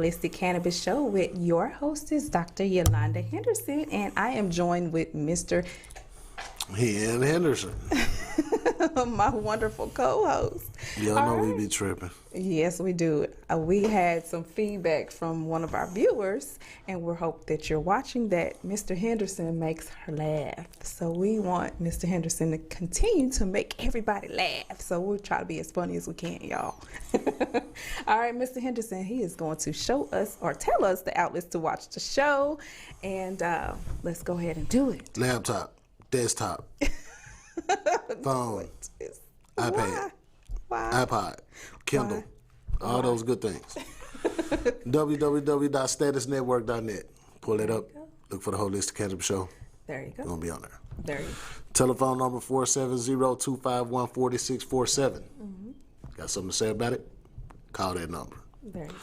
Holistic Cannabis Show with your hostess, Dr. Yolanda Henderson, and I am joined with Mr. Ian Henderson. My wonderful co-host. Y'all know we be tripping. Yes, we do. We had some feedback from one of our viewers, and we hope that you're watching that Mr. Henderson makes her laugh. So we want Mr. Henderson to continue to make everybody laugh. So we'll try to be as funny as we can, y'all. All right, Mr. Henderson, he is going to show us or tell us the outlets to watch the show. And let's go ahead and do it. Laptop, desktop, phone, iPad, iPod, Kindle, all those good things. www.statusnetwork.net. Pull it up. Look for the Holistic Cannabis Show. There you go. It's going to be on there. There you go. Telephone number 470-251-4647. Got something to say about it? Call that number. There you go.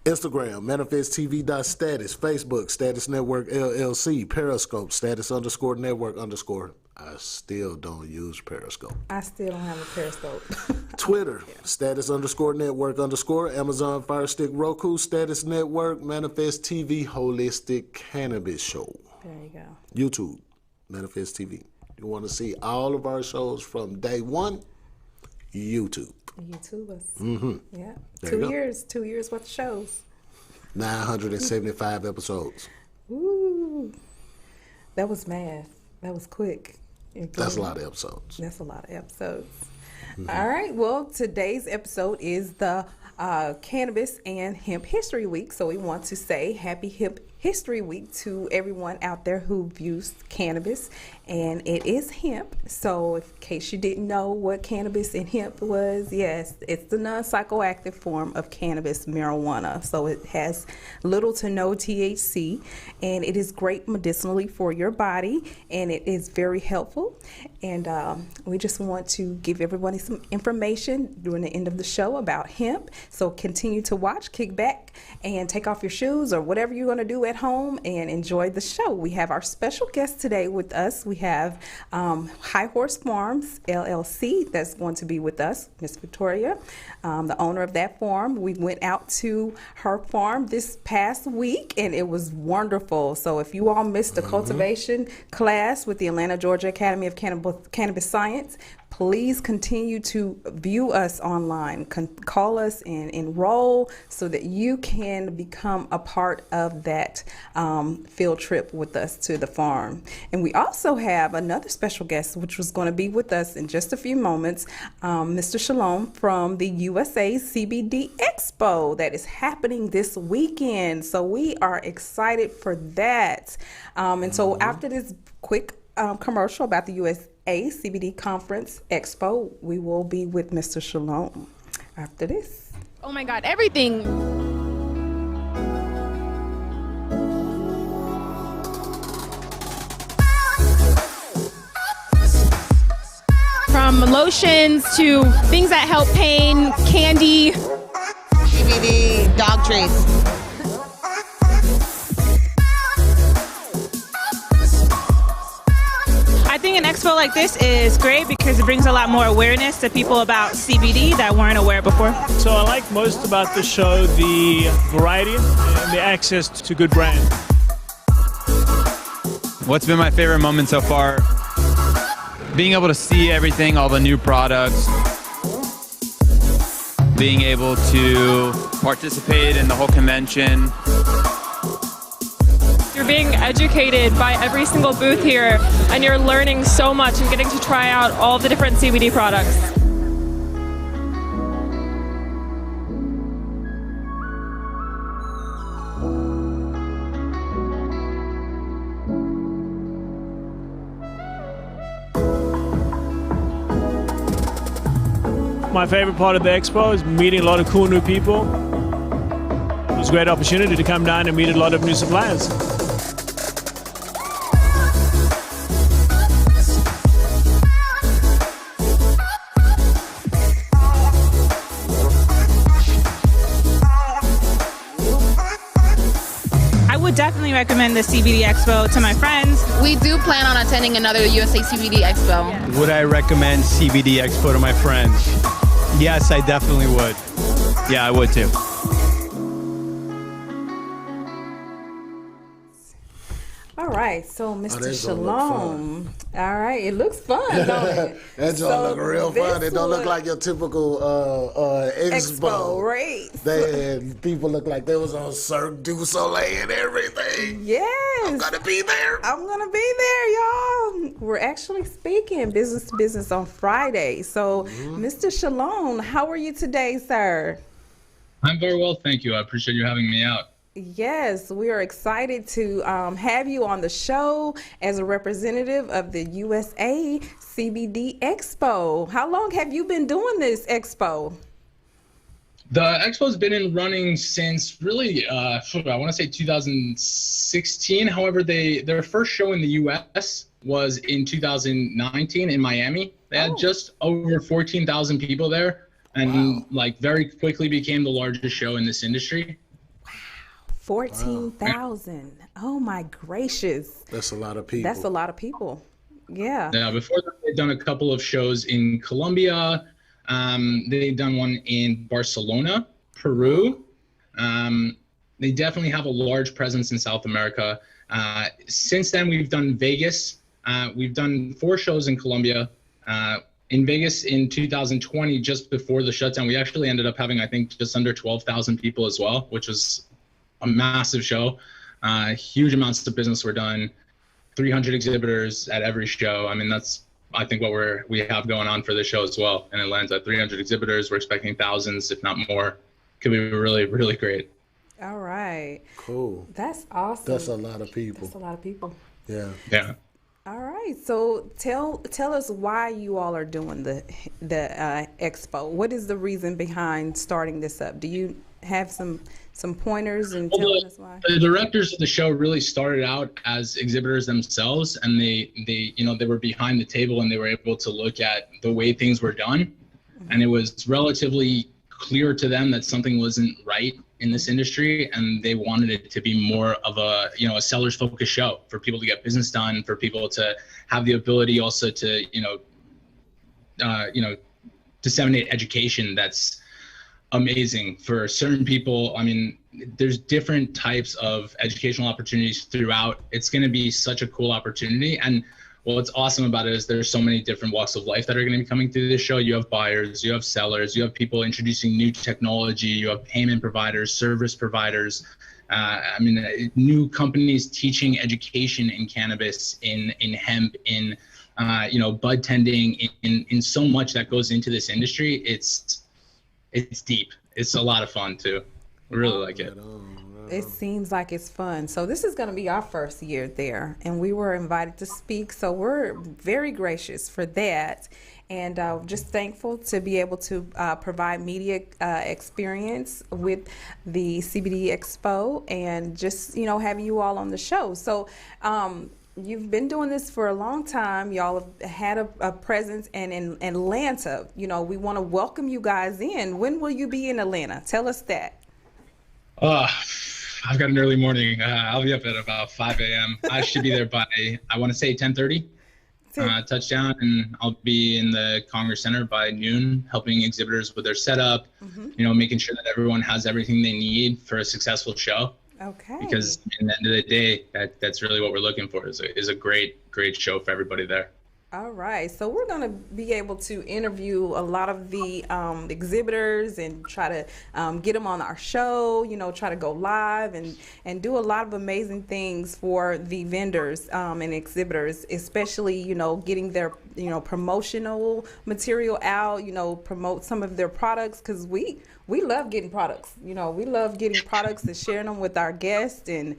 Instagram, manifesttv.status. Facebook, Status Network LLC. Periscope, status_network_. I still don't use Periscope. I still don't have a Periscope. Twitter, status_network_. Amazon Fire Stick, Roku, Status Network, Manifest TV, Holistic Cannabis Show. There you go. YouTube, Manifest TV. You want to see all of our shows from day one? YouTube. YouTubers. Yeah. There 2 you go. years. 2 years worth of shows. 975 episodes. Ooh. That was math. That was quick. That's a lot of episodes. That's a lot of episodes. All right. Well, today's episode is the Cannabis and Hemp History Week. So we want to say Happy Hemp History Week to everyone out there who views cannabis, and it is hemp. So in case you didn't know what cannabis and hemp was, yes, it's the non-psychoactive form of cannabis, marijuana. So it has little to no THC, and it is great medicinally for your body, and it is very helpful. And we just want to give everybody some information during the end of the show about hemp. So continue to watch, kick back, and take off your shoes or whatever you're going to do at home and enjoy the show. We have our special guest today with us. We have High Horse Farms LLC that's going to be with us, Miss Victoria, the owner of that farm. We went out to her farm this past week, and it was wonderful. So if you all missed the cultivation class with the Atlanta, Georgia Academy of Cannabis Science, please continue to view us online. Call us and enroll so that you can become a part of that field trip with us to the farm. And we also have another special guest, which was going to be with us in just a few moments, Mr. Shalom from the USA CBD Expo that is happening this weekend. So we are excited for that. And so after this quick commercial about the USA CBD Conference Expo, we will be with Mr. Shalom after this. Oh my God, everything. From lotions to things that help pain, candy. CBD dog treats. I think an expo like this is great because it brings a lot more awareness to people about CBD that weren't aware before. So I like most about the show the variety and the access to good brand. What's been my favorite moment so far? Being able to see everything, all the new products. Being able to participate in the whole convention. You're being educated by every single booth here, and you're learning so much and getting to try out all the different CBD products. My favorite part of the expo is meeting a lot of cool new people. It was a great opportunity to come down and meet a lot of new suppliers. I would definitely recommend the CBD Expo to my friends. We do plan on attending another USA CBD Expo. Would I recommend CBD Expo to my friends? Yes, I definitely would. Yeah, I would too. All right, so Mr. that's gonna look Shalom. All right, it looks fun, don't it? That joint look real fun. It don't look like your typical expo. Right? People look like they was on Cirque du Soleil and everything. Yes. I'm gonna be there. I'm gonna be there, y'all. We're actually speaking business to business on Friday. So, Mr. Shalom, how are you today, sir? I'm very well, thank you. I appreciate you having me out. Yes, we are excited to have you on the show as a representative of the USA CBD Expo. How long have you been doing this expo? The expo's been running since really, I want to say 2016. However, their first show in the US was in 2019 in Miami. They had just over 14,000 people there, and like very quickly became the largest show in this industry. 14,000. Oh my gracious. That's a lot of people. That's a lot of people. Yeah. Yeah, before that, they'd done a couple of shows in Colombia. They've done one in Barcelona, Peru. They definitely have a large presence in South America. Since then, we've done Vegas. We've done 4 shows in Colombia. In Vegas in 2020, just before the shutdown, we actually ended up having, I think, just under 12,000 people as well, which was a massive show. Huge amounts of business were done. 300 exhibitors at every show. I mean, that's, I think, what we have going on for this show as well in Atlanta. 300 exhibitors. We're expecting thousands, if not more. Could be really, really great. All right. Cool. That's awesome. That's a lot of people. That's a lot of people. Yeah. Yeah. All right. So tell us why you all are doing the expo. What is the reason behind starting this up? Do you have some pointers and telling us why? The directors of the show really started out as exhibitors themselves, and they were behind the table and they were able to look at the way things were done, and it was relatively clear to them that something wasn't right in this industry, and they wanted it to be more of a seller's focused show for people to get business done, for people to have the ability also to disseminate education that's amazing for certain people. I mean, there's different types of educational opportunities throughout. It's going to be such a cool opportunity. And what's awesome about it is there's so many different walks of life that are going to be coming through this show. You have buyers, you have sellers, you have people introducing new technology, you have payment providers, service providers. New companies teaching education in cannabis, in hemp, in bud tending, in so much that goes into this industry. It's deep. It's a lot of fun too. I really like it. It seems like it's fun. So this is going to be our first year there, and we were invited to speak. So we're very gracious for that, and just thankful to be able to provide media experience with the CBD Expo, and just have you all on the show. So you've been doing this for a long time. Y'all have had a presence in Atlanta. We want to welcome you guys in. When will you be in Atlanta? Tell us that. I've got an early morning. I'll be up at about 5 a.m. I should be there by, I want to say 10:30 touchdown, and I'll be in the Congress Center by noon, helping exhibitors with their setup, making sure that everyone has everything they need for a successful show. Okay. Because at the end of the day, that's really what we're looking for, is a great show for everybody there. All right, so we're going to be able to interview a lot of the exhibitors and try to get them on our show, try to go live and do a lot of amazing things for the vendors and exhibitors, especially, getting their, promotional material out, promote some of their products, because we love getting products. We love getting products and sharing them with our guests, and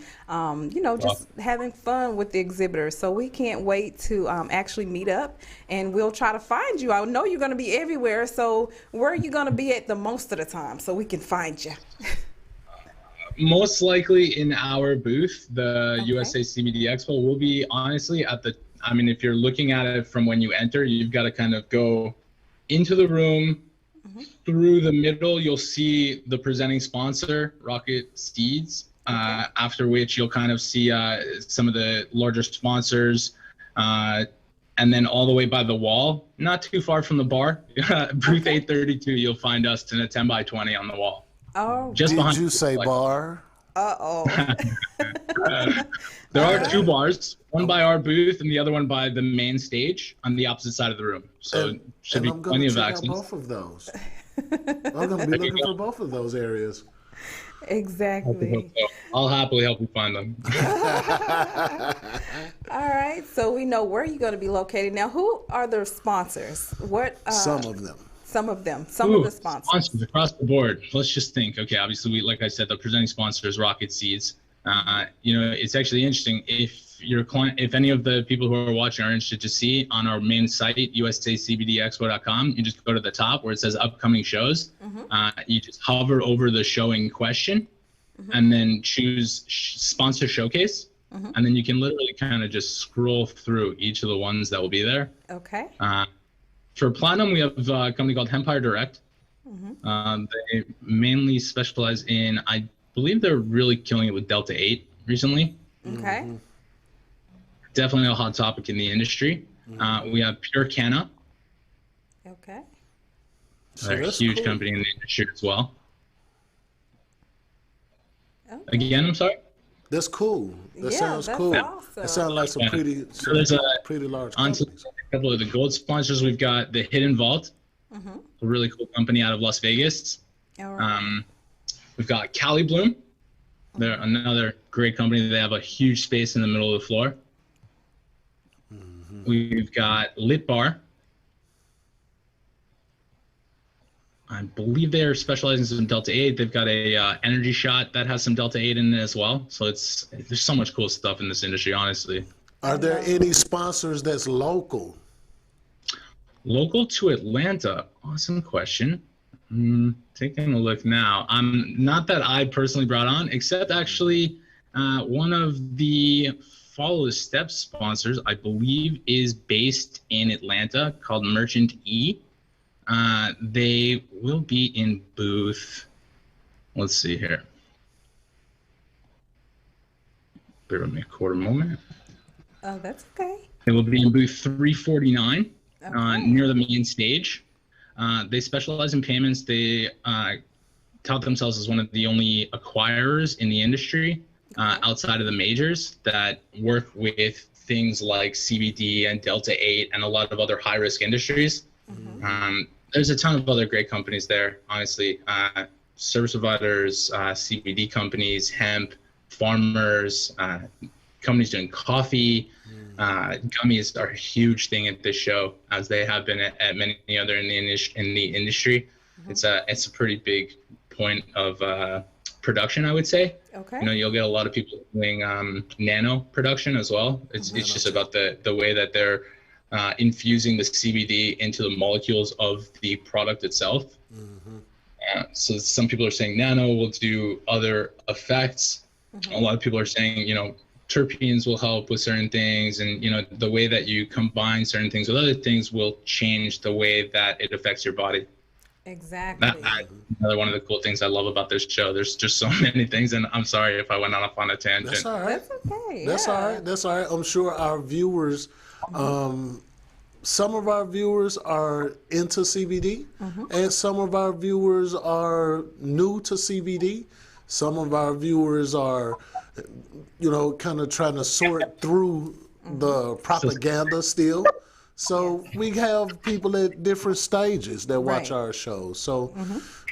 just having fun with the exhibitors. So we can't wait to actually meet up, and we'll try to find you. I know you're going to be everywhere. So where are you going to be at the most of the time so we can find you? Most likely in our booth, the USA CBD Expo. Will be honestly if you're looking at it from when you enter, you've got to kind of go into the room. Through the middle, you'll see the presenting sponsor, Rocket Steeds, after which you'll kind of see some of the larger sponsors, and then all the way by the wall, not too far from the bar, booth 832, you'll find us in a 10 by 20 on the wall. Oh, just did you say bar? Uh-oh. There are two bars, one by our booth and the other one by the main stage on the opposite side of the room. So should be I'm plenty going of to check access. out both of those. I'm going to be looking for both of those areas. Exactly. I'll happily help you find them. All right. So we know where you're going to be located. Now, who are the sponsors? What? Some of them. Some of them. Some of the sponsors. Across the board. Let's just think. Okay, obviously, like I said, the presenting sponsor is Rocket Seeds. It's actually interesting if your client, if any of the people who are watching are interested to see on our main site, usacbdexpo.com, you just go to the top where it says upcoming shows. You just hover over the show in question and then choose sponsor showcase. And then you can literally kind of just scroll through each of the ones that will be there. Okay. For Platinum, we have a company called Hemp Direct. They mainly specialize in, I believe they're really killing it with Delta 8 recently. Okay. Definitely a hot topic in the industry. We have Pure Canna. Okay. They're a huge company in the industry as well. Okay. Again, I'm sorry? That's cool. That sounds cool. Awesome. That sounds like some pretty large onto companies. a couple of the gold sponsors, we've got the Hidden Vault, a really cool company out of Las Vegas. All right. We've got Cali Bloom. They're another great company. They have a huge space in the middle of the floor. We've got Lit Bar. I believe they're specializing in some Delta 8. They've got a energy shot that has some Delta 8 in it as well. So there's so much cool stuff in this industry, honestly. Are there any sponsors that's local? Local to Atlanta? Awesome question. Taking a look now. Not that I personally brought on, except actually one of the Follow the Steps sponsors, I believe, is based in Atlanta, called Merchant E. They will be in booth. Let's see here. Bear with me a quarter moment. Oh, that's okay. They will be in booth 349 near the main stage. They specialize in payments. They tout themselves as one of the only acquirers in the industry outside of the majors that work with things like CBD and Delta 8 and a lot of other high-risk industries. There's a ton of other great companies there, honestly. Service providers, CBD companies, hemp, farmers, companies doing coffee. Gummies are a huge thing at this show, as they have been at many other in the industry. It's a pretty big point of production, I would say. Okay. You'll get a lot of people doing nano production as well. It's just about the way that they're infusing the CBD into the molecules of the product itself. So some people are saying nano will do other effects. A lot of people are saying, terpenes will help with certain things, and the way that you combine certain things with other things will change the way that it affects your body. Exactly. Another one of the cool things I love about this show. There's just so many things, and I'm sorry if I went off on a tangent. That's all right. That's okay. That's all right. That's all right. I'm sure our viewers, some of our viewers are into CBD, and some of our viewers are new to CBD. Some of our viewers are, kind of trying to sort through the propaganda still. So we have people at different stages that watch our shows. So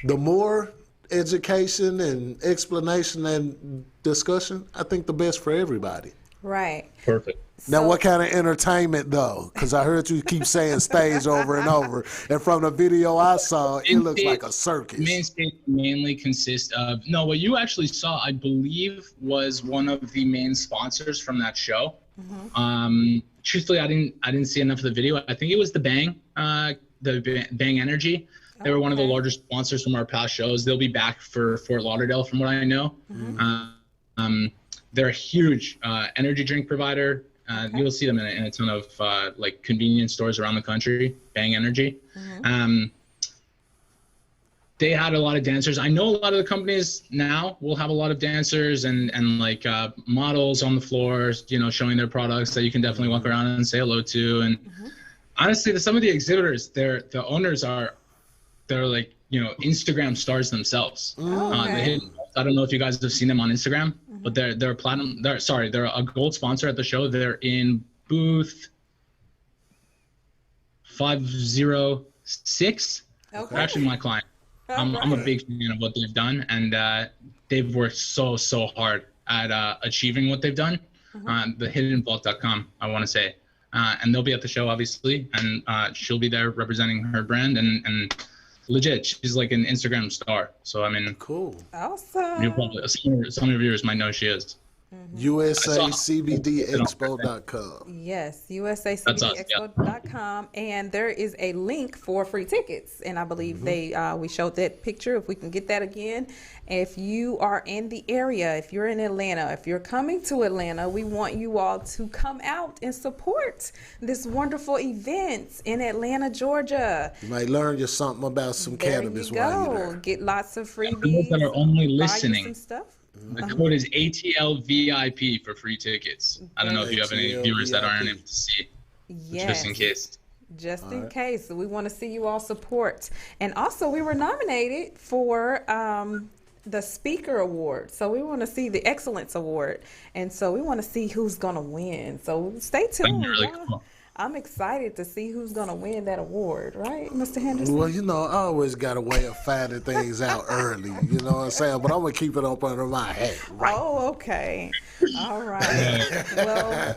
the more education and explanation and discussion, I think the best for everybody. Right. Perfect. Now, what kind of entertainment, though? Because I heard you keep saying stage over and over. And from the video I saw, it looks like a circus. Main stage mainly consists of, what you actually saw, I believe, was one of the main sponsors from that show. Truthfully, I didn't see enough of the video. I think it was the Bang Energy. They were one of the largest sponsors from our past shows. They'll be back for Fort Lauderdale, from what I know. They're a huge energy drink provider. You'll see them in a ton of convenience stores around the country. Bang Energy. They had a lot of dancers. I know a lot of the companies now will have a lot of dancers and models on the floor, showing their products that you can definitely walk around and say hello to. And honestly, some of the exhibitors, the owners they're like, Instagram stars themselves. I don't know if you guys have seen them on Instagram. but they're platinum. They're a gold sponsor at the show. They're in booth 506. Okay. They're actually my client. I'm a big fan of what they've done, and they've worked so hard at achieving what they've done. The hiddenvault.com, I want to say, and they'll be at the show obviously, and she'll be there representing her brand, and legit, she's like an Instagram star. So I mean, cool, awesome. You'll probably, some of your viewers might know she is. USACBDexpo.com. Yes, USACBDexpo.com, and there is a link for free tickets. And I believe we showed that picture. If we can get that again, if you are in the area, if you're in Atlanta, if you're coming to Atlanta, we want you all to come out and support this wonderful event in Atlanta, Georgia. You might learn just something about some cannabis while you're there. Get lots of freebies. Those that are only listening. Some stuff. The code is ATLVIP for free tickets. I don't know if you have any viewers that aren't able to see. Yes. Just in case. Just in case. So we want to see you all support. And also, we were nominated for the Speaker Award. So we want to see the Excellence Award. And so we want to see who's going to win. So stay tuned. Really cool. I'm excited to see who's going to win that award, right, Mr. Henderson? Well, you know, I always got a way of finding things out early, you know what I'm saying? But I'm going to keep it up under my head, right? Oh, okay. All right. Well,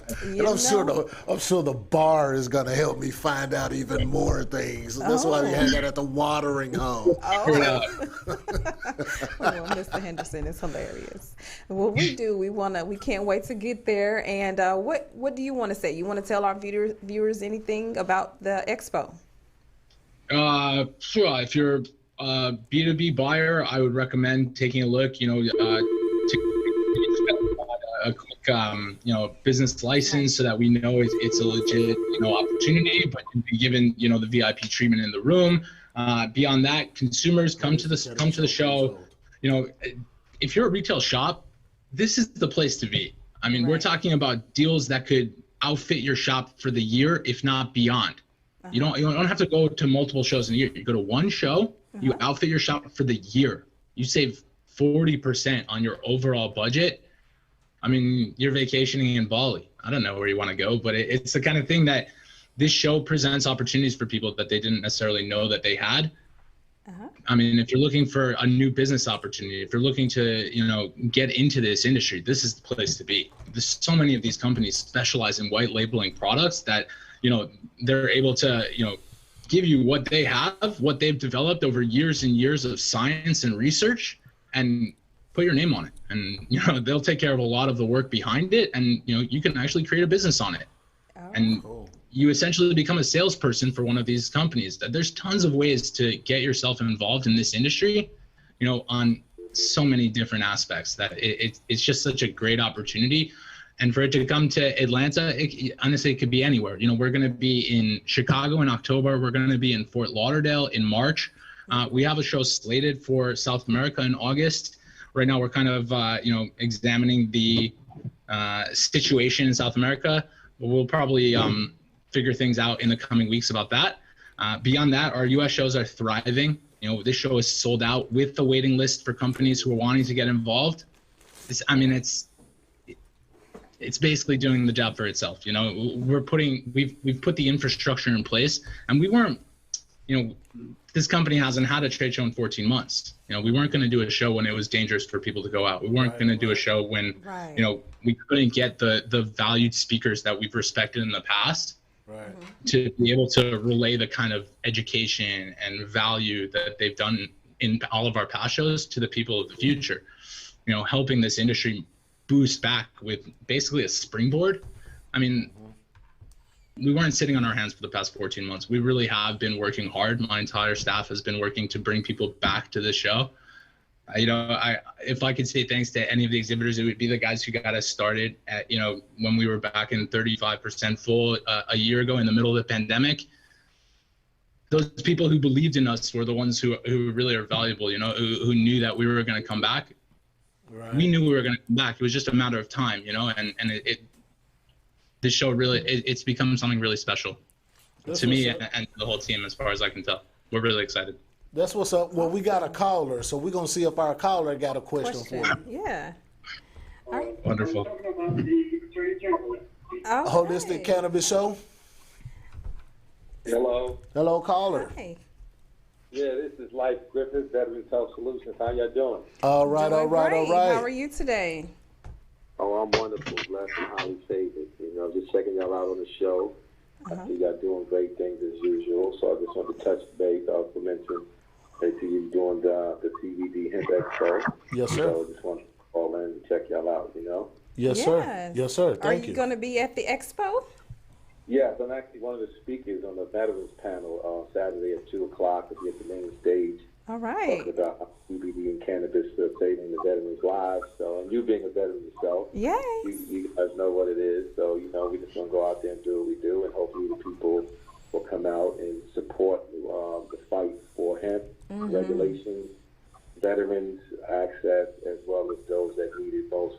I'm sure the bar is going to help me find out even more things. That's why we hang out at the watering hole. Well, Mr. Henderson is hilarious. Well, we can't wait to get there. And what do you want to say? You want to tell our viewers anything about the expo? Sure. If you're a B2B buyer, I would recommend taking a look. You know, a quick, business license so that we know it's a legit, opportunity. But you'd be given, the VIP treatment in the room. Beyond that, consumers come to the show. If you're a retail shop, this is the place to be. I mean, we're talking about deals that could outfit your shop for the year, if not beyond. You don't have to go to multiple shows in a year. You go to one show, you outfit your shop for the year. You save 40% on your overall budget. I mean, you're vacationing in Bali. I don't know where you want to go, but it's the kind of thing that this show presents opportunities for people that they didn't necessarily know that they had. I mean, if you're looking for a new business opportunity, if you're looking to, get into this industry, this is the place to be. There's so many of these companies specialize in white labeling products that, they're able to, give you what they have, what they've developed over years and years of science and research, and put your name on it. And, they'll take care of a lot of the work behind it. And, you can actually create a business on it. You essentially become a salesperson for one of these companies. There's tons of ways to get yourself involved in this industry, on so many different aspects that it's just such a great opportunity. And for it to come to Atlanta, honestly, it could be anywhere. We're going to be in Chicago in October. We're going to be in Fort Lauderdale in March. We have a show slated for South America in August. Right now, we're kind of, examining the situation in South America. We'll probably figure things out in the coming weeks about that. Beyond that, our U.S. shows are thriving. This show is sold out with the waiting list for companies who are wanting to get involved. It's basically doing the job for itself. We've put the infrastructure in place, and we weren't, this company hasn't had a trade show in 14 months. We weren't going to do a show when it was dangerous for people to go out. We weren't going to do a show when, we couldn't get the valued speakers that we've respected in the past to be able to relay the kind of education and value that they've done in all of our past shows to the people of the future, helping this industry boost back with basically a springboard. I mean, we weren't sitting on our hands for the past 14 months. We really have been working hard. My entire staff has been working to bring people back to the show. If I could say thanks to any of the exhibitors, it would be the guys who got us started at, when we were back in 35% full a year ago in the middle of the pandemic. Those people who believed in us were the ones who really are valuable, who knew that we were going to come back. Right. We knew we were going to come back. It was just a matter of time, and this show really, it's become something really special to me and the whole team, as far as I can tell. We're really excited. That's what's up. Well, we got a caller, so we're going to see if our caller got a question for you. Yeah. All right. Wonderful. Holistic Cannabis Show. Hello. Hello, caller. Hi. Yeah, this is Life Griffith, Veterans Health Solutions. How y'all doing? All right, Doing all right, all great. right. How are you today? Oh, I'm wonderful, blessed, and highly favored. You know, just checking y'all out on the show. I see y'all doing great things as usual. So I just want to touch base. I also mentioned that you're doing the CBD Hemp Expo. Yes, sir. So I just want to call in and check y'all out, you know? Yes, sir. Yes, sir. Thank Are you going to be at the expo? Yes, I'm actually one of the speakers on the Veterans panel on Saturday at 2 o'clock. I'll be at the main stage. All right. Talking about CBD and cannabis saving the veterans' lives. So, and you being a veteran yourself, Yes. you guys know what it is. So, you know, we just want to go out there and do what we do, and hopefully the people will come out and support the fight for hemp, regulations, veterans' access, as well as those that need it most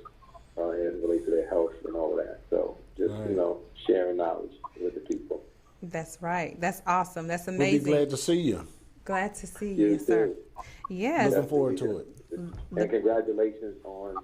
in relation to their health and all of that. So, just, you know, sharing knowledge with the people. That's right. That's awesome. That's We'll amazing. be glad to see you. Glad to see you, sir. Yes. Looking forward to it. And congratulations on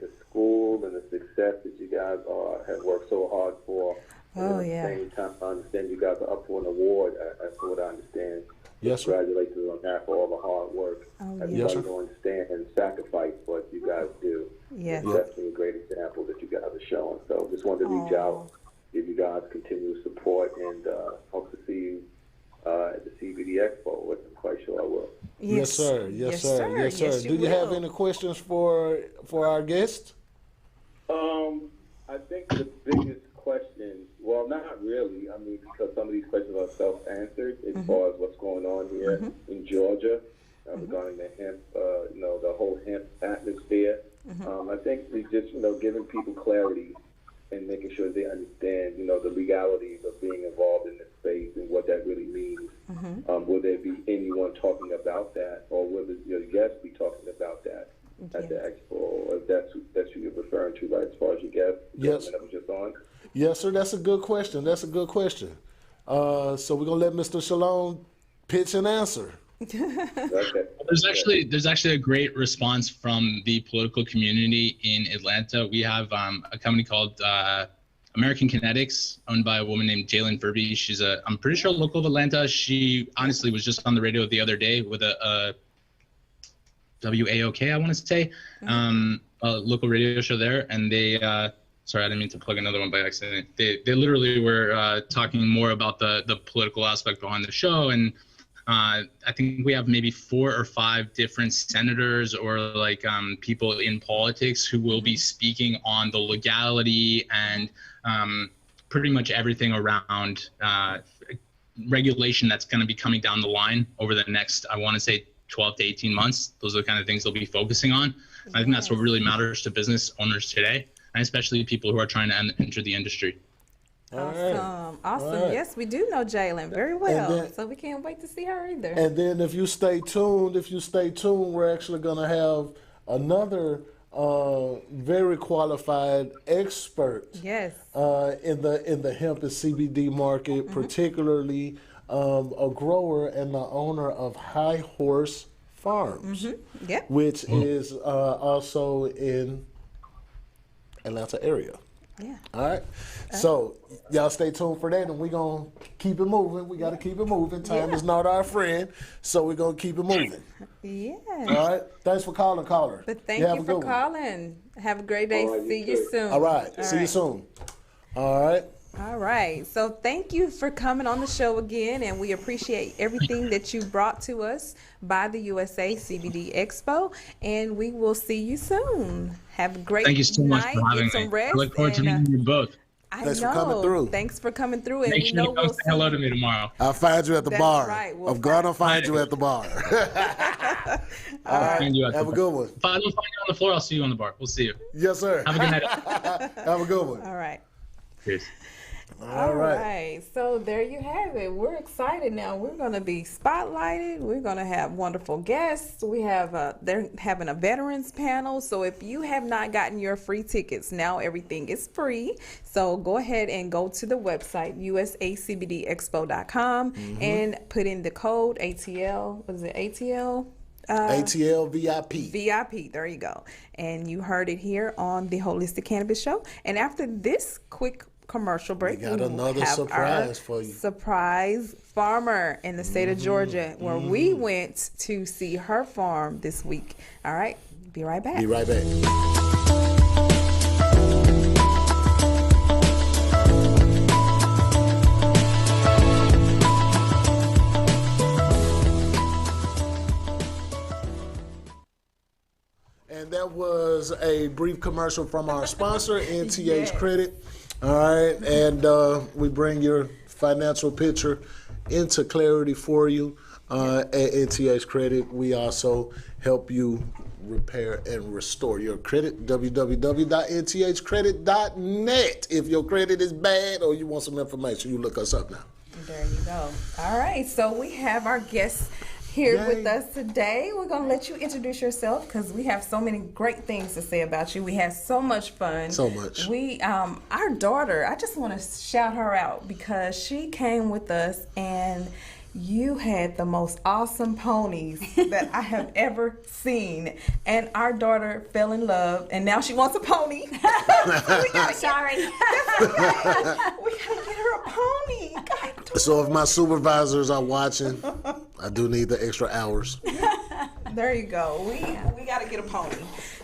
the school and the success that you guys have worked so hard for. Oh, and yeah. at the same time, I understand you guys are up for an award. That's what I understand. Yes, sir. Congratulations on that for all the hard work. Oh, Everybody yes, sir. don't understand and sacrifice what you guys do. Yes. It's definitely a great example that you guys are showing. So just wanted to reach out, give you guys continued support, and hope to see you at the CBD Expo, which I'm quite sure I will. Yes, sir. Yes, sir. Yes, sir. Yes, Do you have any questions for our guest? I think the biggest question, well, not really. I mean, because some of these questions are self-answered as far as what's going on here in Georgia regarding the hemp, you know, the whole hemp atmosphere. I think it's just, you know, giving people clarity and making sure they understand, you know, the legalities of being involved in this space and what that really means. Will there be anyone talking about that, or will your guests be talking about that at the expo? Or if that's who you're referring to, right, as far as your guest? Yes. That was just on? Yes, sir. That's a good question. That's a good question. So we're gonna let Mr. Shalom pitch and answer. Okay. There's actually a great response from the political community in Atlanta. We have a company called American Kinetics, owned by a woman named Jalen Furby. She's I'm pretty sure local of Atlanta. She honestly was just on the radio the other day with a WAOK, I want to say, a local radio show there, and they. Sorry, I didn't mean to plug another one by accident. They literally were talking more about the political aspect behind the show, and I think we have maybe 4 or 5 different senators or like people in politics who will be speaking on the legality and pretty much everything around regulation that's going to be coming down the line over the next, I want to say, 12 to 18 months. Those are the kind of things they'll be focusing on. I think that's what really matters to business owners today, and especially people who are trying to enter the industry. Awesome. Right. Yes, we do know Jalen very well. then- So we can't wait to see her either. And then if you stay tuned, we're actually gonna have another very qualified expert. Yes. In the hemp and CBD market, particularly a grower and the owner of High Horse Farms, Yep. which is also in Atlanta area. Yeah. All right. So y'all stay tuned for that, and we're going to keep it moving. We got to keep it moving. Time is not our friend, so we're going to keep it moving. Yeah. All right. Thanks for calling, caller. But thank have you a for good one. calling. Have a great day. All right, See you you too. soon. All right. See you soon. All right. All right. So thank you for coming on the show again, and we appreciate everything that you brought to us by the USA CBD Expo, and we will see you soon. Have a great Thank you so much night. for having Get some me. rest. I look forward to and, meeting you both. I Thanks for know. coming through. Thanks for coming through, and Make we sure know you come we'll say hello see to me tomorrow. I'll find you at the That's bar. right. We'll I'm going to find you at the bar. All right. Find you at Have the a good one. If I don't find you on the floor, I'll see you on the bar. We'll see you. Yes, sir. Have a good night. Have a good one. All right. Cheers. All right. So there you have it. We're excited now. We're going to be spotlighted. We're going to have wonderful guests. We have they're having a veterans panel. So if you have not gotten your free tickets, now everything is free. So go ahead and go to the website usacbdexpo.com and put in the code ATL. Was it ATL? ATL VIP. VIP, there you go. And you heard it here on the Holistic Cannabis Show. And after this quick commercial break, We got will another have surprise our for you. surprise farmer in the state of Georgia, where we went to see her farm this week. All right, be right back. Be right back. And that was a brief commercial from our sponsor, NTH Credit. All right, and we bring your financial picture into clarity for you at NTH Credit. We also help you repair and restore your credit. www.nthcredit.net. If your credit is bad or you want some information, you look us up now. There you go. All right, so we have our guests here with us today. We're going to let you introduce yourself because we have so many great things to say about you. We had so much fun. So much. We, our daughter, I just want to shout her out because she came with us and you had the most awesome ponies that I have ever seen. And our daughter fell in love and now she wants a pony. Sorry. We gotta get her a pony. God. So if my supervisors are watching, I do need the extra hours. There you go. We got to get a pony.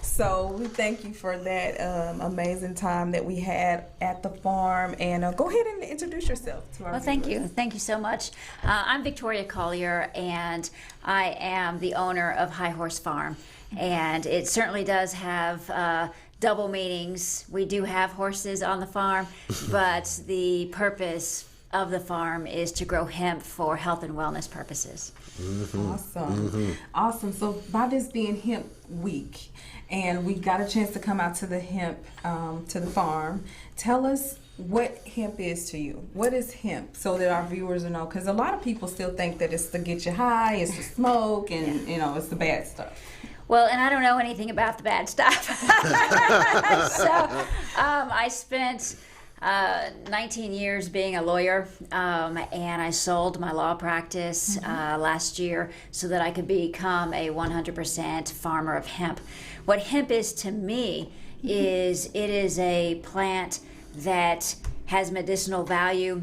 So we thank you for that amazing time that we had at the farm. And go ahead and introduce yourself to our Well, thank you. Thank you so much. I'm Victoria Collier, and I am the owner of High Horse Farm. And it certainly does have double meanings. We do have horses on the farm, but the purpose of the farm is to grow hemp for health and wellness purposes. Awesome. Awesome. So by this being Hemp Week, and we got a chance to come out to the hemp, to the farm, tell us what hemp is to you. What is hemp so that our viewers will know? Because a lot of people still think that it's to get you high, it's to smoke, and it's the bad stuff. Well, and I don't know anything about the bad stuff. So I spent 19 years being a lawyer, and I sold my law practice last year so that I could become a 100% farmer of hemp. What hemp is to me is it is a plant that has medicinal value,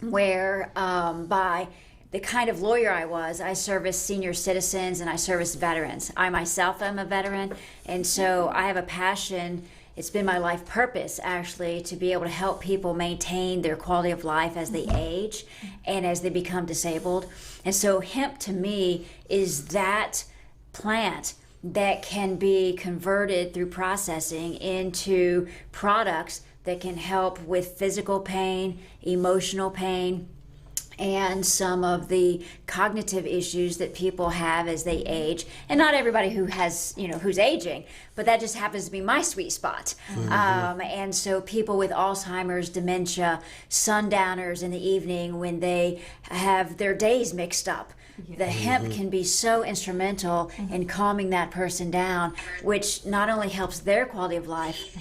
where by the kind of lawyer I was, I service senior citizens and I service veterans. I myself am a veteran, and so I have a passion. It's been my life purpose, actually, to be able to help people maintain their quality of life as they age and as they become disabled. And so hemp, to me, is that plant that can be converted through processing into products that can help with physical pain, emotional pain, and some of the cognitive issues that people have as they age. And not everybody who has, who's aging, but that just happens to be my sweet spot. And so people with Alzheimer's, dementia, sundowners in the evening when they have their days mixed up, the hemp can be so instrumental in calming that person down, which not only helps their quality of life,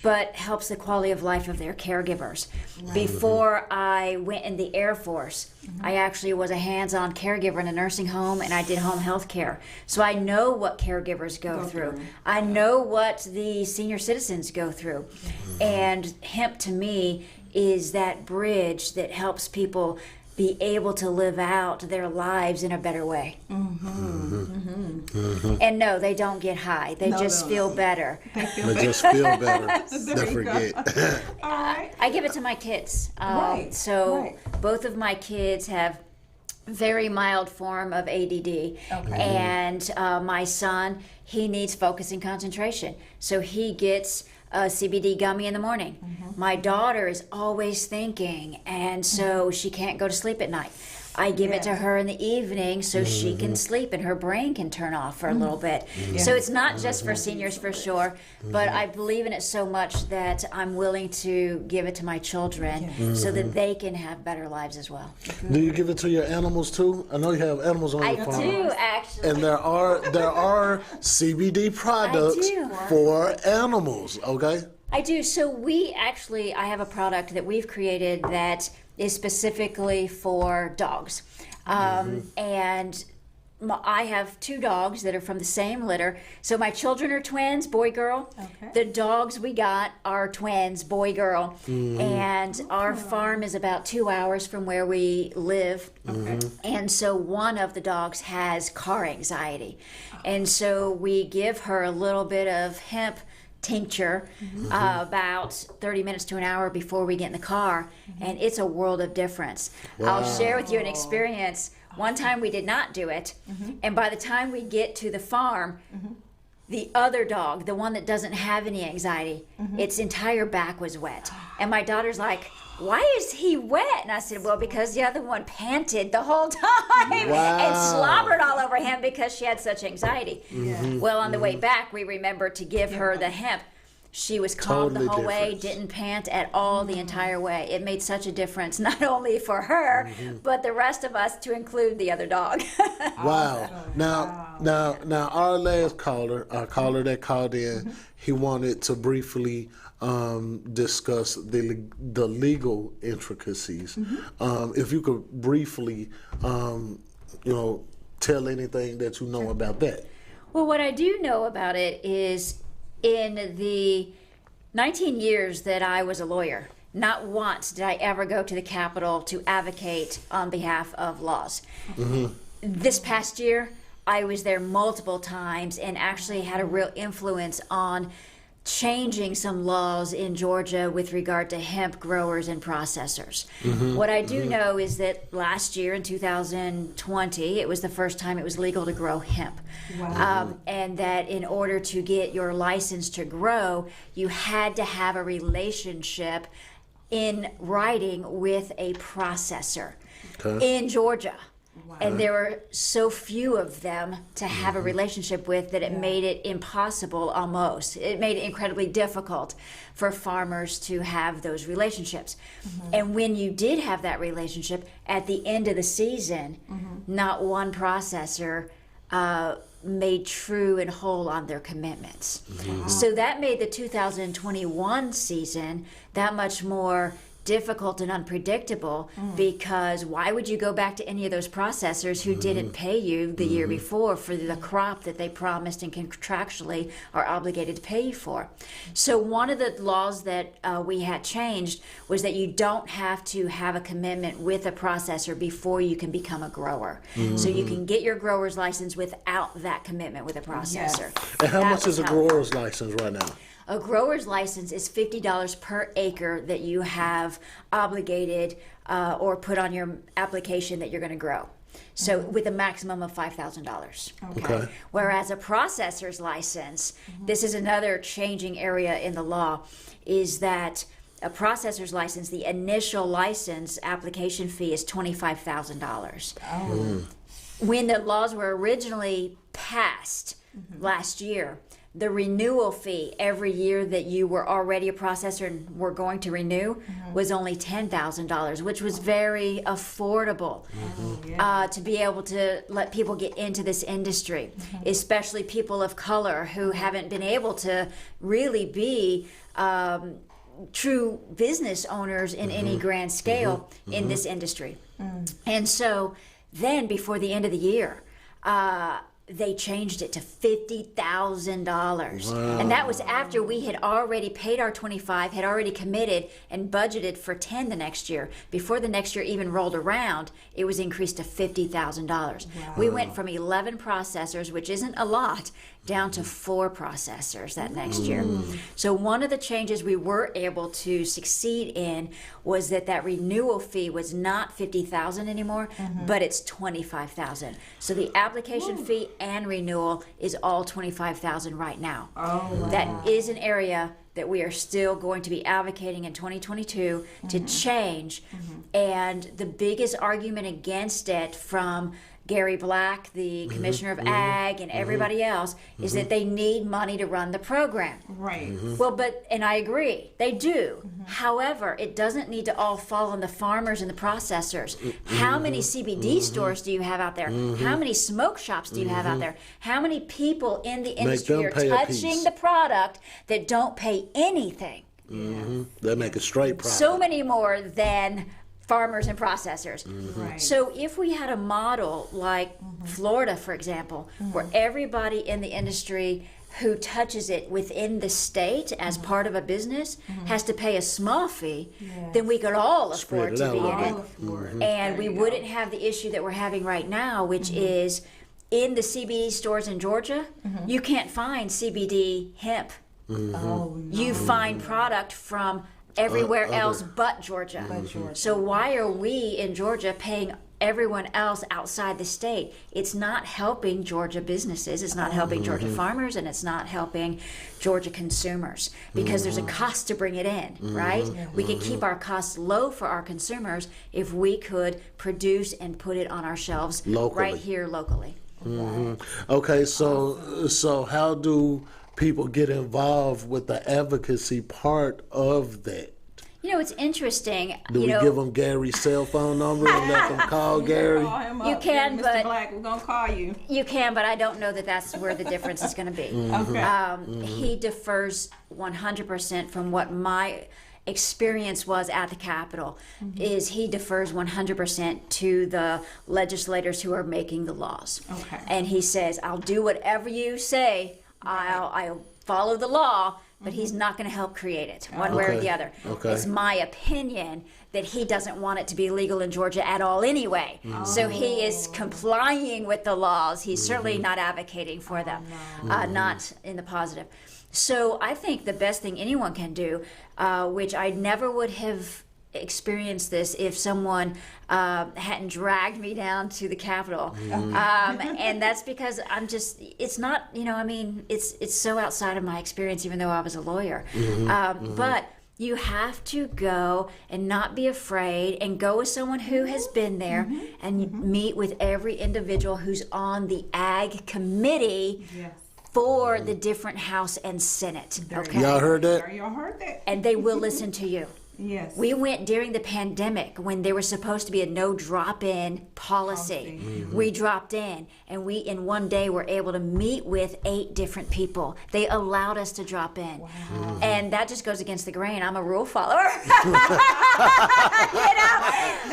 but helps the quality of life of their caregivers. Before I went in the Air Force, I actually was a hands-on caregiver in a nursing home, and I did home health care. So I know what caregivers go through. I know what the senior citizens go through. And hemp, to me, is that bridge that helps people be able to live out their lives in a better way. And no, they don't get high. They just feel better. They just feel better. Don't forget. All right. I give it to my kids. Both of my kids have very mild form of ADD. And my son, he needs focus and concentration. So he gets a CBD gummy in the morning. My daughter is always thinking, and so she can't go to sleep at night. I give it to her in the evening so she can sleep and her brain can turn off for a little bit. So it's not just for seniors, for sure, but I believe in it so much that I'm willing to give it to my children so that they can have better lives as well. Do you give it to your animals too? I know you have animals on your farm. I do, actually. And there are CBD products for animals, okay? I do. So I have a product that we've created that is specifically for dogs. And I have 2 dogs that are from the same litter. So my children are twins, boy, girl. Okay. The dogs we got are twins, boy, girl. And our farm is about 2 hours from where we live. And so one of the dogs has car anxiety. And so we give her a little bit of hemp tincture about 30 minutes to an hour before we get in the car. And it's a world of difference. I'll share with you an experience. One time we did not do it, and by the time we get to the farm, the other dog, the one that doesn't have any anxiety, its entire back was wet. And my daughter's like, why is he wet? And I said, well, because the other one panted the whole time and slobbered all over him because she had such anxiety. Well, on the way back, we remembered to give her the hemp. She was calm the whole way, didn't pant at all the entire way. It made such a difference, not only for her, but the rest of us, to include the other dog. Wow. Now, our last caller, our caller that called in, he wanted to briefly discuss the legal intricacies. If you could briefly, tell anything that you know about that. Well, what I do know about it is, in the 19 years that I was a lawyer, not once did I ever go to the Capitol to advocate on behalf of laws. This past year, I was there multiple times and actually had a real influence on changing some laws in Georgia with regard to hemp growers and processors. What I do know is that last year in 2020, it was the first time it was legal to grow hemp. And that in order to get your license to grow, you had to have a relationship in writing with a processor in Georgia. And there were so few of them to have a relationship with that it made it impossible almost. It made it incredibly difficult for farmers to have those relationships. And when you did have that relationship, at the end of the season, not one processor made true and whole on their commitments. So that made the 2021 season that much more difficult and unpredictable, because why would you go back to any of those processors who didn't pay you the year before for the crop that they promised and contractually are obligated to pay you for? So one of the laws that we had changed was that you don't have to have a commitment with a processor before you can become a grower. So you can get your grower's license without that commitment with a processor. And how much is a grower's license right now? A grower's license is $50 per acre that you have obligated or put on your application that you're going to grow. So with a maximum of $5,000. Okay. Whereas a processor's license, this is another changing area in the law, is that a processor's license, the initial license application fee is $25,000. When the laws were originally passed last year, the renewal fee every year that you were already a processor and were going to renew was only $10,000, which was very affordable to be able to let people get into this industry, especially people of color who haven't been able to really be true business owners in any grand scale in this industry. And so then before the end of the year, they changed it to $50,000. And that was after we had already paid our 25, had already committed and budgeted for 10 the next year. Before the next year even rolled around, it was increased to $50,000. We went from 11 processors, which isn't a lot, down to 4 processors that next year. So one of the changes we were able to succeed in was that renewal fee was not $50,000 anymore, but it's $25,000. So the application fee and renewal is all $25,000 right now. That is an area that we are still going to be advocating in 2022 to change. And the biggest argument against it from Gary Black, the Commissioner of Ag, and everybody else, is that they need money to run the program. Well, and I agree, they do. However, it doesn't need to all fall on the farmers and the processors. How many CBD stores do you have out there? How many smoke shops do you have out there? How many people in the industry are touching the product that don't pay anything? They make a straight profit. So many more than farmers and processors. Right. So if we had a model like Florida, for example, where everybody in the industry who touches it within the state as part of a business has to pay a small fee, then we could all afford to be in it. And we wouldn't have the issue that we're having right now, which is in the CBD stores in Georgia, you can't find CBD hemp. You find product from everywhere else but Georgia. So why are we in Georgia paying everyone else outside the state? It's not helping Georgia businesses, it's not helping Georgia farmers, and it's not helping Georgia consumers, because there's a cost to bring it in, right? We could keep our costs low for our consumers if we could produce and put it on our shelves right here locally. Okay, so how do people get involved with the advocacy part of that? You know, it's interesting. Do we give them Gary's cell phone number and let them call Gary? You can, but Mr. Black, we're gonna call you. You can, but I don't know that that's where the difference is going to be. He differs 100% from what my experience was at the Capitol. Is he defers 100% to the legislators who are making the laws. And he says, "I'll do whatever you say. I'll follow the law." But he's not going to help create it, one way or the other. It's my opinion that he doesn't want it to be legal in Georgia at all anyway. So he is complying with the laws. He's certainly not advocating for them, not in the positive. So I think the best thing anyone can do, which I never would have experienced this if someone hadn't dragged me down to the Capitol, and that's because it's not, it's so outside of my experience, even though I was a lawyer. But you have to go and not be afraid, and go with someone who has been there, and meet with every individual who's on the Ag Committee for the different House and Senate. Okay, y'all heard that? Y'all heard that? And they will listen to you. Yes. We went during the pandemic when there was supposed to be a no drop-in policy. We dropped in, and we in one day were able to meet with 8 different people. They allowed us to drop in. And that just goes against the grain. I'm a rule follower.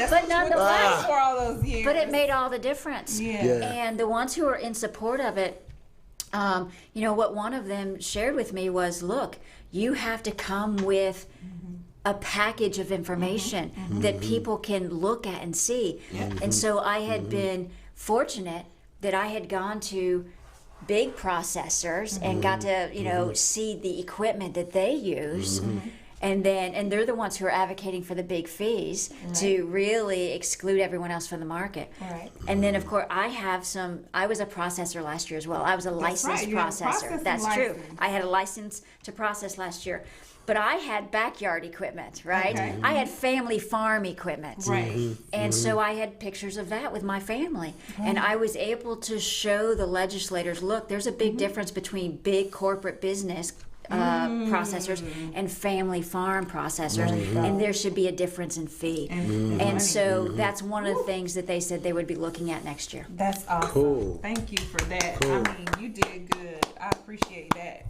But nonetheless, for all those years. But it made all the difference. And the ones who are in support of it, what one of them shared with me was, look, you have to come with a package of information that people can look at and see. And so I had been fortunate that I had gone to big processors and got to, see the equipment that they use. And they're the ones who are advocating for the big fees to really exclude everyone else from the market. And then, of course, I was a processor last year as well. I was a licensed processor. That's true. I had a license to process last year. But I had backyard equipment, right? I had family farm equipment. And so I had pictures of that with my family. And I was able to show the legislators, look, there's a big difference between big corporate business processors and family farm processors, and there should be a difference in fee. And so that's one of the things that they said they would be looking at next year. That's awesome. Cool. Thank you for that. I mean, you did good. I appreciate that.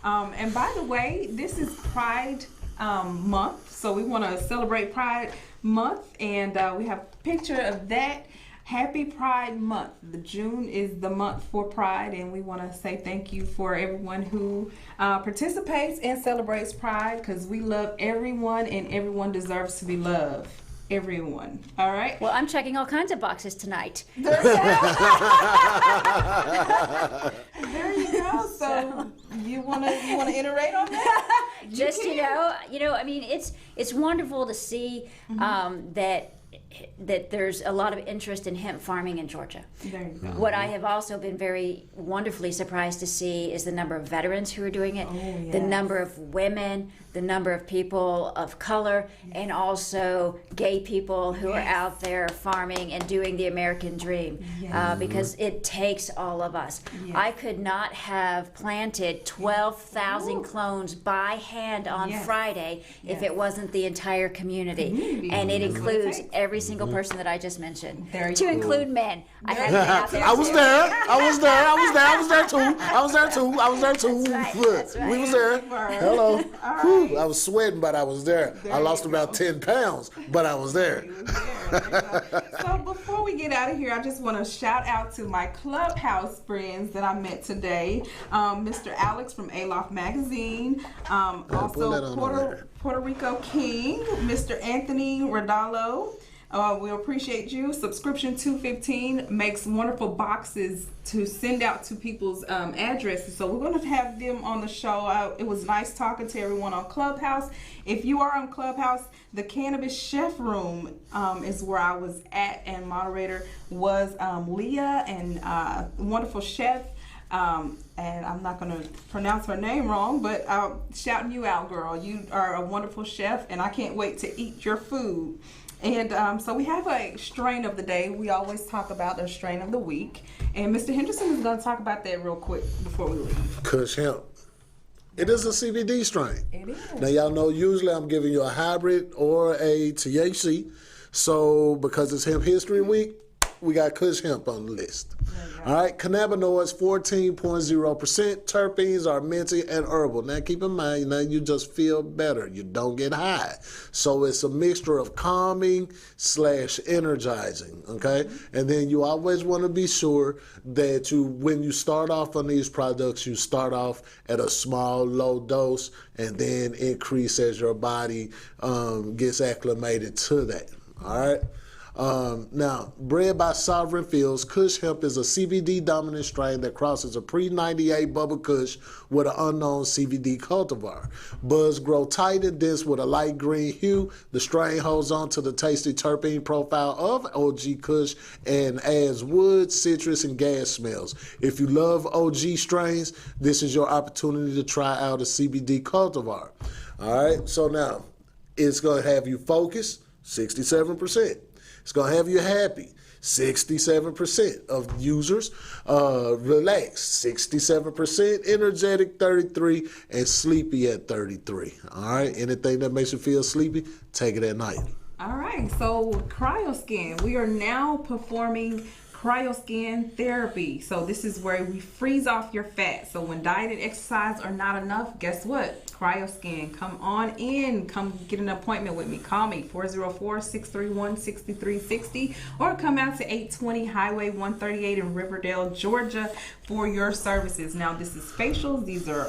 And by the way, this is Pride Month, so we want to celebrate Pride Month, and we have a picture of that. Happy Pride Month. June is the month for Pride, and we want to say thank you for everyone who participates and celebrates Pride, because we love everyone, and everyone deserves to be loved. Everyone. All right? Well, I'm checking all kinds of boxes tonight. There you go. So you wanna iterate on that? Just I mean, it's wonderful to see that there's a lot of interest in hemp farming in Georgia. There you go. What I have also been very wonderfully surprised to see is the number of veterans who are doing it, the number of women, the number of people of color, and also gay people who are out there farming and doing the American dream, because it takes all of us. I could not have planted 12,000 clones by hand on Friday if it wasn't the entire community. And it includes every single person that I just mentioned, There you to go. include men. I have been out there I was too. there. too. That's right. We was there. Hello. Whew, I was sweating, but I was there. I lost about 10 pounds, but I was there. So before we get out of here, I just want to shout out to my Clubhouse friends that I met today. Mr. Alex from Aloft Magazine. Also Puerto Rico King, Mr. Anthony Rodallo. We appreciate you. Subscription 215 makes wonderful boxes to send out to people's addresses. So we're going to have them on the show. It was nice talking to everyone on Clubhouse. If you are on Clubhouse, the Cannabis Chef Room is where I was at, and moderator was Leah, and wonderful chef. And I'm not going to pronounce her name wrong, but I'm shouting you out, girl. You are a wonderful chef, and I can't wait to eat your food. And so we have a strain of the day. We always talk about a strain of the week. And Mr. Henderson is going to talk about that real quick before we leave. Kush Hemp. It is a CBD strain. It is. Now, y'all know usually I'm giving you a hybrid or a THC. So, because it's Hemp History Week, we got Kush Hemp on the list. All right, cannabinoids 14.0%. Terpenes are minty and herbal. Now keep in mind, now you just feel better. You don't get high. So it's a mixture of calming / energizing, okay? And then you always want to be sure that when you start off on these products, you start off at a small, low dose and then increase as your body gets acclimated to that, all right? Now, bred by Sovereign Fields, Kush Hemp is a CBD dominant strain that crosses a pre-98 Bubba Kush with an unknown CBD cultivar. Buds grow tight and dense with a light green hue. The strain holds on to the tasty terpene profile of OG Kush and adds wood, citrus, and gas smells. If you love OG strains, this is your opportunity to try out a CBD cultivar. All right, so now it's going to have you focus, 67%. It's going to have you happy, 67% of users. Relaxed, 67%. Energetic, 33%. And sleepy at 33%. All right? Anything that makes you feel sleepy, take it at night. All right. So, CryoSkin. We are now performing CryoSkin therapy. So this is where we freeze off your fat. So when diet and exercise are not enough, guess what? CryoSkin. Come on in. Come get an appointment with me. Call me 404-631-6360 or come out to 820 Highway 138 in Riverdale, Georgia for your services. Now this is facials. These are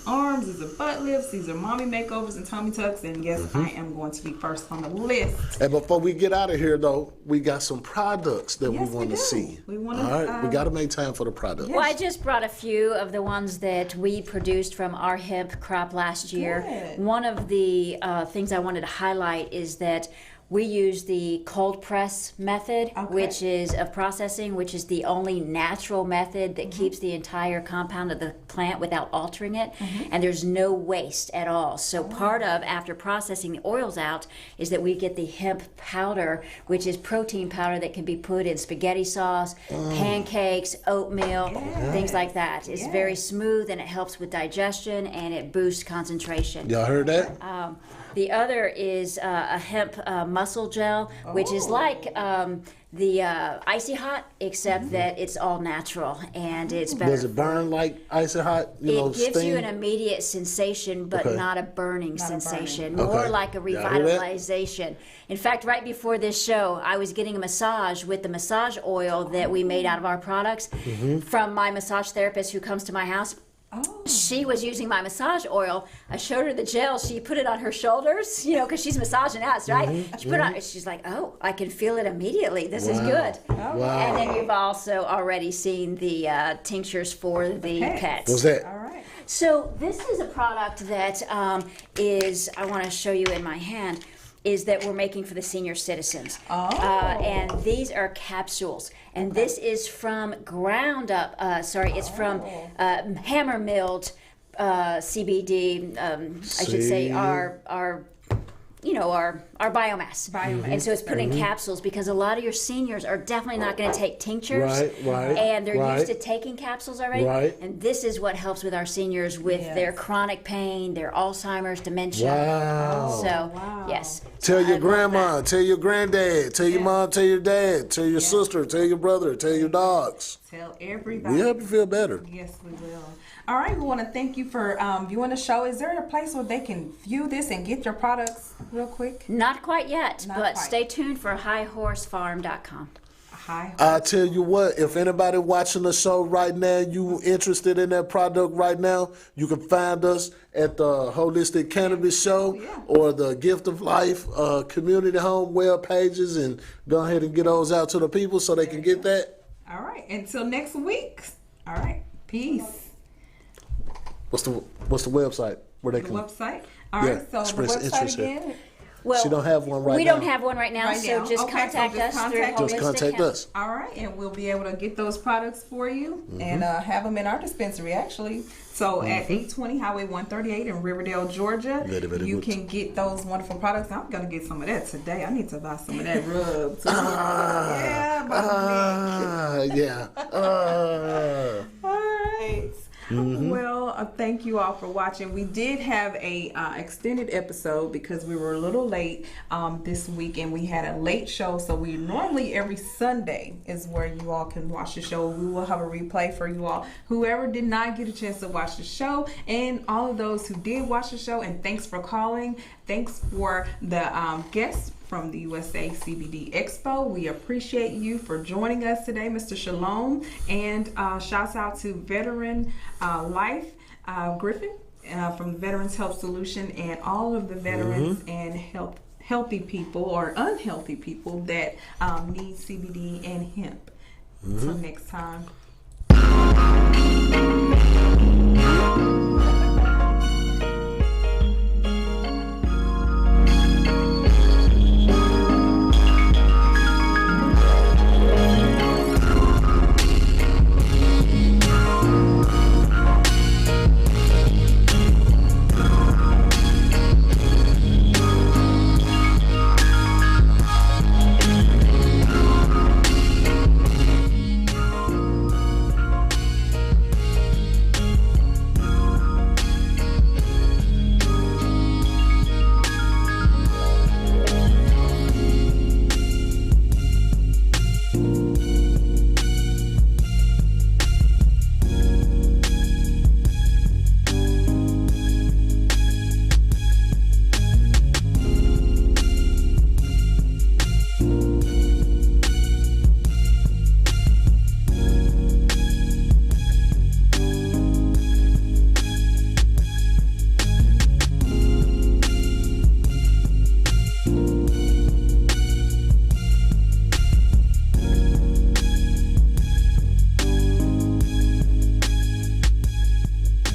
arms. These are butt lifts. These are mommy makeovers and tummy tucks. And yes, I am going to be first on the list. And before we get out of here though, we got some products that we want to see. We want to. All right, we got to make time for the products. Well, I just brought a few of the ones that we produced from our hemp crop last year. Good. One of the things I wanted to highlight is that we use the cold press method, which is of processing, which is the only natural method that keeps the entire compound of the plant without altering it, and there's no waste at all. So part of, after processing the oils out, is that we get the hemp powder, which is protein powder that can be put in spaghetti sauce, pancakes, oatmeal, things like that. It's very smooth and it helps with digestion and it boosts concentration. Y'all heard that? The other is a hemp muscle gel, which is like the Icy Hot, except that it's all natural and it's better. Does it burn like Icy Hot? It gives you an immediate sensation, but not a burning sensation. More like a revitalization. In fact, right before this show, I was getting a massage with the massage oil that we made out of our products from my massage therapist who comes to my house. She was using my massage oil. I showed her the gel. She put it on her shoulders, because she's massaging us, right? She put it on. She's like, "Oh, I can feel it immediately. This is good." And then you've also already seen the tinctures for the pets. What's that? All right. So this is a product that is, I want to show you in my hand, is that we're making for the senior citizens. And these are capsules. And this is from ground up, it's from hammer milled CBD, I should say our biomass. And so it's put in capsules because a lot of your seniors are definitely not going to take tinctures. And they're used to taking capsules already. And this is what helps with our seniors with their chronic pain, their Alzheimer's, dementia. So Yes. Tell your grandma, tell your granddad, tell your mom, tell your dad, tell your sister, tell your brother, tell your dogs. Tell everybody. We help you feel better. Yes, we will. All right, we want to thank you for viewing the show. Is there a place where they can view this and get your products real quick? Not quite yet, Not but quite. stay tuned for highhorsefarm.com. I tell you what, if anybody watching the show right now, you interested in that product right now, you can find us at the Holistic Cannabis Show or the Gift of Life community home web pages, and go ahead and get those out to the people so they can get that. All right, until next week. All right, peace. What's the website where they The can? website. All right, so the website again. Well, she don't have one right now. We don't have one right now, so just Okay, contact us. Just contact us. All right, and we'll be able to get those products for you and have them in our dispensary, actually. So at 820 Highway 138 in Riverdale, Georgia, you can get those wonderful products. I'm going to get some of that today. I need to buy some of that rub. Yeah. All right. Well, thank you all for watching. We did have a extended episode because we were a little late this week, and we had a late show. So we normally every Sunday is where you all can watch the show. We will have a replay for you all. Whoever did not get a chance to watch the show, and all of those who did watch the show, and thanks for calling. Thanks for the guests from the USA CBD Expo. We appreciate you for joining us today, Mr. Shalom, and shouts out to Veteran Life Griffin from Veterans Health Solution, and all of the veterans and healthy people or unhealthy people that need CBD and hemp. Until next time.